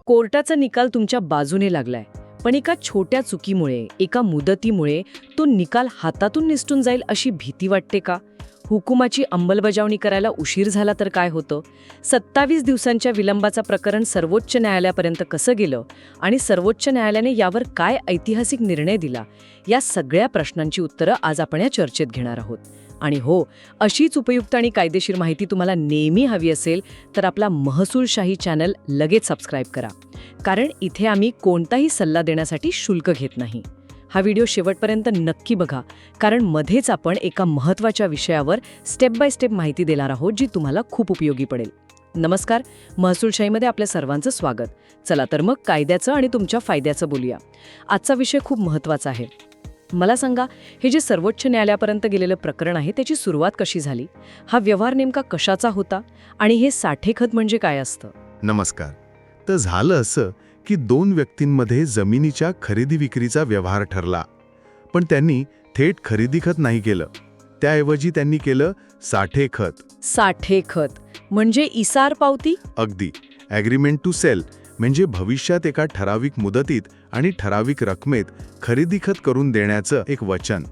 कोर्टाचा निकाल तुमच्या बाजूने लागलाय, पण एका छोट्या चुकीमुळे, एका मुदतीमुळे तो निकाल हातातून निसटून जाईल अशी भीती वाटते का? हुकुमाची अंमलबजावणी करायला उशीर झाला तर काय होतं? 27 दिवसांच्या विलंबाचा प्रकरण सर्वोच्च न्यायालयापर्यंत कसं गेलं आणि सर्वोच्च न्यायालयाने यावर काय ऐतिहासिक निर्णय दिला? या सगळ्या प्रश्नांची उत्तरं आज आपण या चर्चेत घेणार आहोत. आणि हो, अशीच उपयुक्त आणि कायदेशीर माहिती तुम्हाला नेहमी हवी असेल तर आपला महसूलशाही चॅनल लगेच सबस्क्राईब करा. कारण इथे आम्ही कोणताही सल्ला देण्यासाठी शुल्क घेत नाही. हा व्हिडिओ शेवटपर्यंत नक्की बघा, कारण मध्येच आपण एका महत्त्वाच्या विषयावर स्टेप बाय स्टेप माहिती देणार आहोत जी तुम्हाला खूप उपयोगी पडेल. नमस्कार, महसूलशाहीमध्ये आपल्या सर्वांचं स्वागत. चला तर मग कायद्याचं आणि तुमच्या फायद्याचं बोलूया. आजचा विषय खूप महत्त्वाचा आहे. मला सांगा, हे जे सर्वोच्च न्यायालयापर्यंत गेलेलं प्रकरण आहे त्याची सुरुवात कशी झाली? हा व्यवहार नेमका कशाचा होता? आणि हे साठेखत म्हणजे काय असतं? नमस्कार. तर झालं असं की दोन व्यक्तींमध्ये जमिनीच्या खरेदी विक्रीचा व्यवहार ठरला, पण त्यांनी थेट खरेदी खत नाही केलं. त्याऐवजी त्यांनी केलं साठेखत. साठेखत म्हणजे इसार पावती? अगदी. ॲग्रीमेंट टू सेल म्हणजे भविष्यात एका ठराविक मुदतीत आणि ठराविक रकमेत खरेदी खत करून देण्याचं एक वचन.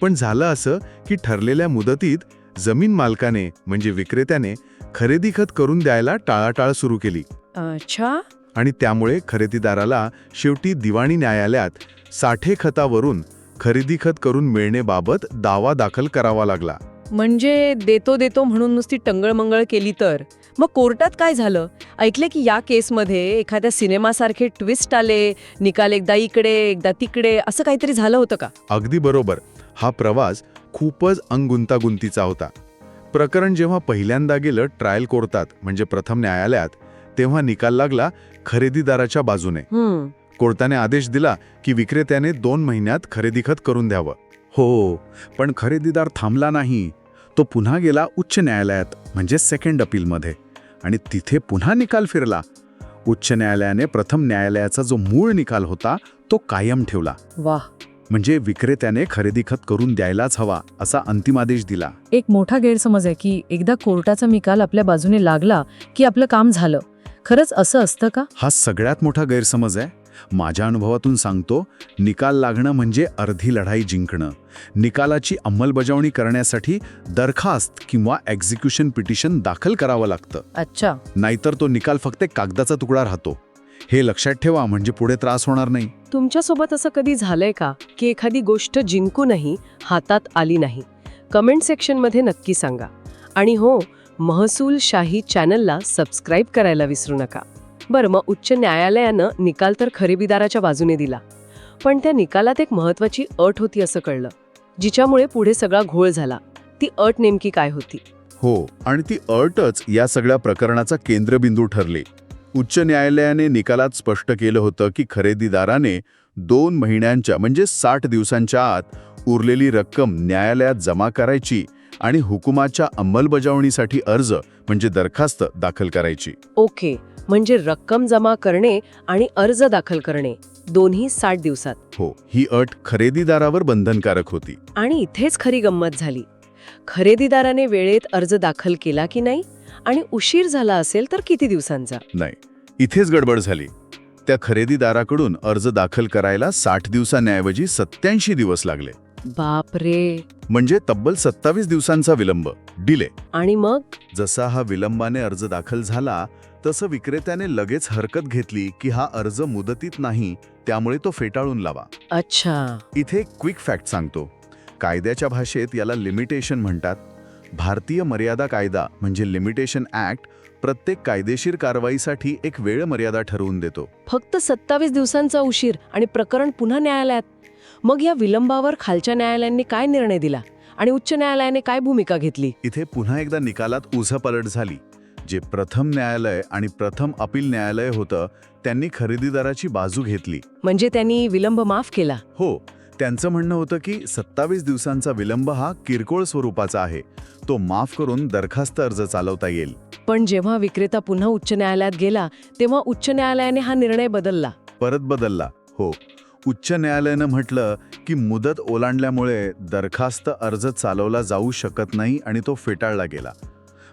पण झालं असं की ठरलेल्या मुदतीत जमीन मालकाने म्हणजे विक्रेत्याने खरेदी खत करून द्यायला टाळाटाळ सुरू केली. अच्छा. आणि त्यामुळे खरेदीदाराला शेवटी दिवाणी न्यायालयात साठेखतावरून खरेदी खत करून मिळण्याबाबत दावा दाखल करावा लागला. म्हणजे देतो म्हणून नुसती टंगळमंगळ केली तर? मग कोर्टात काय झालं? ऐकले की या केसमध्ये एखाद्या सिनेमासारखे ट्विस्ट आले, निकाल एकदा इकडे एकदा तिकडे, असं काहीतरी झालं होतं का? अगदी बरोबर. हा प्रवास खूपच गुंतागुंतीचा होता. प्रकरण जेव्हा पहिल्यांदा गेलं ट्रायल कोर्टात म्हणजे प्रथम न्यायालयात, तेव्हा निकाल लागला खरेदीदाराच्या बाजूने. कोर्टाने आदेश दिला की विक्रेत्याने 2 महिन्यात खरेदी खत करून द्यावं. हो, पण खरेदीदार थांबला नाही. तो पुन्हा गेला उच्च न्यायालयात म्हणजे सेकंड अपीलमध्ये, आणि तिथे पुन्हा निकाल फिरला. उच्च न्यायालयाने प्रथम न्यायालयाचा जो मूळ निकाल होता तो कायम ठेवला. वाह. म्हणजे विक्रेत्याने खरेदी खत करून द्यायलाच हवा असा अंतिम आदेश दिला. एक मोठा गैरसमज आहे की एकदा कोर्टाचा निकाल आपल्या बाजूने लागला की आपलं काम झालं. खरंच असं असतं का? हा सगळ्यात मोठा गैरसमज आहे. माझ्या अनुभवातून सांगतो, निकाल लागणं म्हणजे अर्धी लढाई जिंकणं. निकालाची अंमलबजावणी करण्यासाठी दरखास्त किंवा एक्झिक्युशन पिटिशन दाखल करावं लागतं. अच्छा. नाहीतर तो निकाल फक्त एक कागदाचा तुकडा राहतो. हे लक्षात ठेवा, म्हणजे पुढे त्रास होणार नाही. तुमच्यासोबत असं कधी झालंय का की एखादी गोष्ट जिंकूनही हातात आली नाही? कमेंट सेक्शनमध्ये नक्की सांगा. आणि हो, महसूलशाही चॅनलला सबस्क्राईब करायला विसरू नका. बरं, मग उच्च न्यायालयानं निकाल तर खरेदीदाराच्या बाजूने दिला, पण त्या निकालात एक महत्त्वाची अट होती असं कळलं, जिच्यामुळे पुढे सगळा घोळ झाला. ती अट नेमकी काय होती? हो, आणि ती अटच या सगळ्या प्रकरणाचा केंद्रबिंदू ठरली. उच्च न्यायालयाने निकालात स्पष्ट केलं होतं की खरेदीदाराने 2 महिन्यांच्या म्हणजे 60 दिवसांच्या आत उरलेली रक्कम न्यायालयात जमा करायची आणि हुकुमाच्या अंमलबजावणीसाठी अर्ज म्हणजे दरखास्त दाखल करायची. ओके, म्हणजे रक्कम जमा करणे आणि अर्ज दाखल करणे दोन्ही 60 दिवसात. हो, ही अट खरेदीदारावर बंधनकारक होती. आणि इथेच खरी गंमत झाली. खरेदीदाराने वेळेत अर्ज दाखल केला की नाही, आणि उशीर झाला असेल तर किती दिवसांचा? नाही, इथेच गडबड झाली. त्या खरेदीदाराकडून अर्ज दाखल करायला 60 दिवसांऐवजी 87 दिवस लागले. बापरे. म्हणजे तब्बल 27 दिवसांचा विलंब, डिले. आणि मग जसा हा विलंबाने अर्ज दाखल झाला तसं विक्रेत्याने लगेच हरकत घेतली की हा अर्ज मुदतीत नाही, त्यामुळे तो फेटाळून लावा. अच्छा. इथे क्विक फॅक्ट सांगतो. कायद्याच्या भाषेत याला लिमिटेशन म्हणतात. भारतीय मर्यादा कायदा म्हणजे लिमिटेशन ऍक्ट प्रत्येक कायदेशीर कारवाईसाठी एक वेळ मर्यादा ठरवून देतो. फक्त 27 दिवसांचा उशीर आणि प्रकरण पुन्हा न्यायालयात. मग या विलंबावर खालच्या न्यायालयांनी काय निर्णय दिला आणि उच्च न्यायालयाने काय भूमिका घेतली? इथे पुन्हा एकदा निकालात उलथापालट झाली. जे प्रथम न्यायालय आणि प्रथम अपील न्यायालय होतं त्यांनी खरेदीदाराची बाजू घेतली. म्हणजे त्यांनी विलंब माफ केला? हो, त्यांचं म्हणणं होतं की 27 दिवसांचा विलंब हा किरकोळ स्वरूपाचा आहे, तो माफ करून दरखास्त अर्ज चालवता येईल. पण जेव्हा विक्रेता पुन्हा उच्च न्यायालयात गेला तेव्हा उच्च न्यायालयाने हा निर्णय बदलला. परत बदलला. हो, उच्च न्यायालयानं म्हटलं की मुदत ओलांडल्यामुळे दरखास्त अर्ज चालवला जाऊ शकत नाही आणि तो फेटाळला गेला.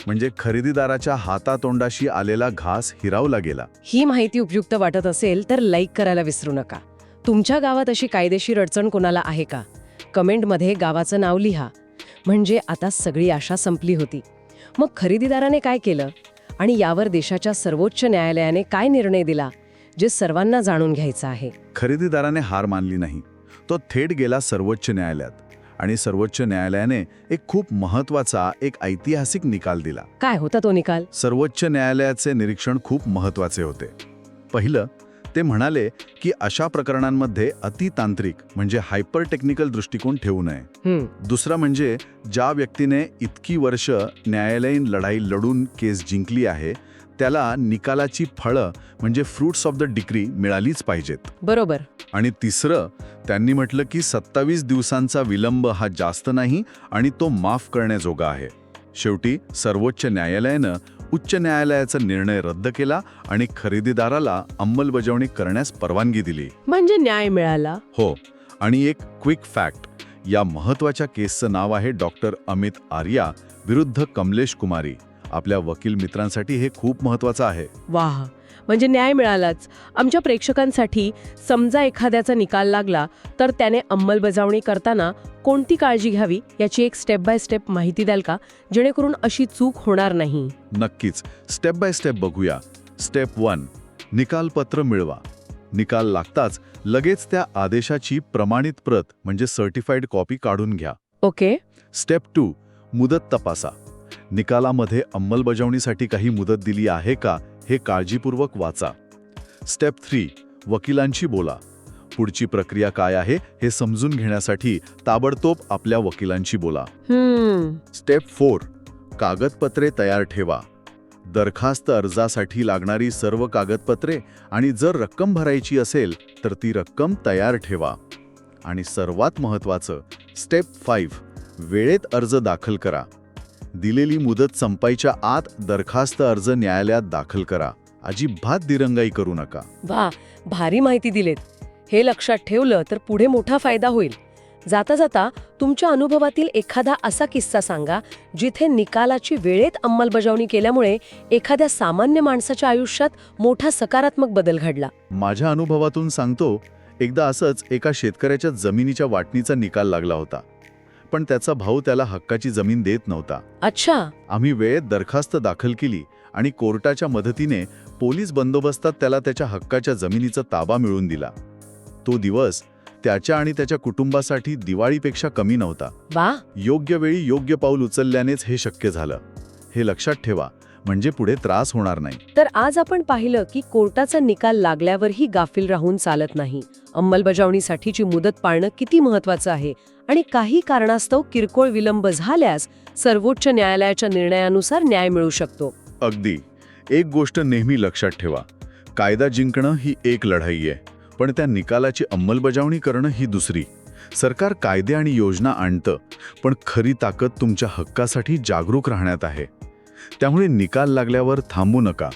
म्हणजे खरेदीदाराच्या हातातोंडाशी आलेला घास हिरावला गेला. ही माहिती उपयुक्त वाटत असेल तर लाईक करायला विसरू नका. तुमच्या गावात अशी कायदेशीर अडचण कोणाला आहे का? कमेंटमध्ये गावाचं नाव लिहा. म्हणजे आता सगळी आशा संपली होती. मग खरेदीदाराने काय केलं आणि यावर देशाच्या सर्वोच्च न्यायालयाने काय निर्णय दिला, जे सर्वांना जाणून घ्यायचं आहे. खरेदीदाराने हार मानली नाही. तो थेट गेला सर्वोच्च न्यायालयात आणि सर्वोच्च न्यायालयाने एक खूप महत्त्वाचा, एक ऐतिहासिक निकाल दिला. काय होता तो निकाल? सर्वोच्च न्यायालयाचे निरीक्षण खूप महत्त्वाचे होते. पहिलं, ते म्हणाले की अशा प्रकरणांमध्ये अतितांत्रिक म्हणजे हायपर टेक्निकल दृष्टिकोन ठेवू नये. दुसरं म्हणजे ज्या व्यक्तीने इतकी वर्ष न्यायालयीन लढाई लढून केस जिंकली आहे त्याला निकालाची फळं म्हणजे फ्रुट्स ऑफ द डिक्री मिळालीच पाहिजेत. बरोबर. आणि तिसरं, त्यांनी म्हटलं की 27 दिवसांचा विलंब हा जास्त नाही आणि तो माफ करण्याजोगा आहे. शेवटी सर्वोच्च न्यायालयानं उच्च न्यायालयाचा निर्णय रद्द केला आणि खरेदीदाराला अंमलबजावणी करण्यास परवानगी दिली. म्हणजे न्याय मिळाला. हो. आणि एक क्विक फॅक्ट, या महत्त्वाच्या केसचं नाव आहे डॉक्टर अमित आर्या विरुद्ध कमलेश कुमारी. आपल्या वकील मित्रांसाठी हे खूप महत्त्वाचं आहे. वाह, म्हणजे न्याय मिळालाच. आमच्या प्रेक्षकांसाठी समजा एखाद्याचा निकाल लागला तर त्याने अंमलबजावणी करताना कोणती काळजी घ्यावी याची एक स्टेप बाय स्टेप माहिती द्याल का, जेणेकरून अशी चूक होणार नाही? नक्कीच. स्टेप बाय स्टेप बघूया. स्टेप 1, निकालपत्र मिळवा. निकाल लागताच लगेच त्या आदेशाची प्रमाणित प्रत म्हणजे सर्टिफाईड कॉपी काढून घ्या. ओके. स्टेप 2, मुदत तपासा. निकालामध्ये अंमलबजावणीसाठी काही मुदत दिली आहे का हे काळजीपूर्वक वाचा. स्टेप 3, वकिलांशी बोला. पुढची प्रक्रिया काय आहे हे समजून घेण्यासाठी ताबडतोब आपल्या वकिलांशी बोला. स्टेप 4, कागदपत्रे तयार ठेवा. दरखास्त अर्जासाठी लागणारी सर्व कागदपत्रे आणि जर रक्कम भरायची असेल तर ती रक्कम तयार ठेवा. आणि सर्वात महत्त्वाचं स्टेप 5, वेळेत अर्ज दाखल करा. दिलेली मुदत संपायच्या आत दरखास्त अर्ज न्यायालयात दाखल करा. अजिबात दिरंगाई करू नका. वा, भारी माहिती दिलेत. हे लक्षात ठेवलं तर पुढे मोठा फायदा होईल. जाता जाता तुमच्या अनुभवातील एखादा असा किस्सा सांगा जिथे निकालाची वेळेत अंमलबजावणी केल्यामुळे एखाद्या सामान्य माणसाच्या आयुष्यात मोठा सकारात्मक बदल घडला. माझ्या अनुभवातून सांगतो, एकदा असंच एका शेतकऱ्याच्या जमिनीच्या वाटणीचा निकाल लागला होता. पण त्याचा भाऊ त्याला हक्काची जमीन देत नव्हता. अच्छा. आम्ही वेळेत दरखास्त दाखल केली आणि कोर्टाच्या मदतीने पोलीस बंदोबस्तात त्याला त्याच्या हक्काच्या जमिनीचा ताबा मिळवून दिला. तो दिवस त्याच्या आणि त्याच्या कुटुंबासाठी दिवाळीपेक्षा कमी नव्हता. वा. योग्य वेळी योग्य पाऊल उचलल्यानेच हे शक्य झालं. हे लक्षात ठेवा, म्हणजे पुढे त्रास होणार नाही. तर आज आपण पाहिलं की कोर्टाचा निकाल लागल्यावरही गाफील राहून चालत नाही. अंमलबजावणीसाठीची मुदत पाळणं किती महत्त्वाचं आहे आणि काही कारणास्तव किरकोळ विलंब झाल्यास सर्वोच्च न्यायालयाच्या निर्णयानुसार न्याय मिळू शकतो. अगदी. एक गोष्ट नेहमी लक्षात ठेवा, कायदा जिंकणं ही एक लढाई आहे, पण त्या निकालाची अंमलबजावणी करणं ही दुसरी. सरकार कायदे आणि योजना आणतं, पण खरी ताकद तुमच्या हक्कासाठी जागरूक राहण्यात आहे. त्यामुळे निकाल लागल्यावर थांबू नका.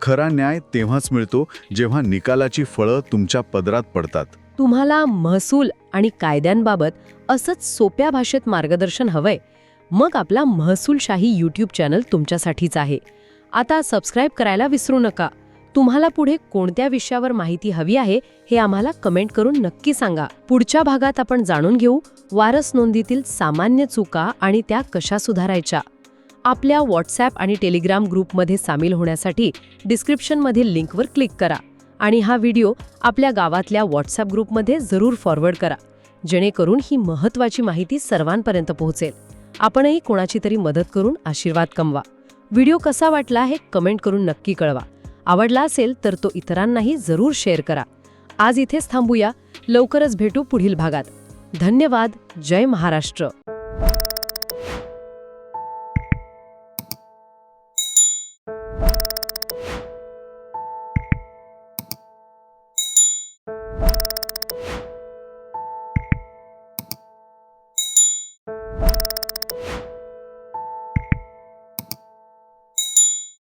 खरा न्याय तेव्हाच मिळतो जेव्हा निकालाची फळं तुमच्या पदरात पडतात. तुम्हाला महसूल आणि कायद्यांबाबत असंच सोप्या भाषेत मार्गदर्शन हवंय? मग आपला महसूलशाही यूट्यूब चॅनल तुमच्यासाठीच आहे. आता सबस्क्राईब करायला विसरू नका. तुम्हाला पुढे कोणत्या विषयावर माहिती हवी आहे हे आम्हाला कमेंट करून नक्की सांगा. पुढच्या भागात आपण जाणून घेऊ वारस नोंदीतील सामान्य चुका आणि त्या कशा सुधारायच्या. आपल्या व्हॉट्सॲप आणि टेलिग्राम ग्रुपमध्ये सामील होण्यासाठी डिस्क्रिप्शनमधील लिंकवर क्लिक करा आणि हा व्हिडिओ आपल्या गावातल्या व्हॉट्सॲप ग्रुपमध्ये जरूर फॉरवर्ड करा, जेणेकरून ही महत्त्वाची माहिती सर्वांपर्यंत पोहोचेल. आपणही कोणाची तरी मदत करून आशीर्वाद कमवा. व्हिडिओ कसा वाटला हे कमेंट करून नक्की कळवा. आवडला असेल तर तो इतरांनाही जरूर शेअर करा. आज इथेच थांबूया. लवकरच भेटू पुढील भागात. धन्यवाद. जय महाराष्ट्र.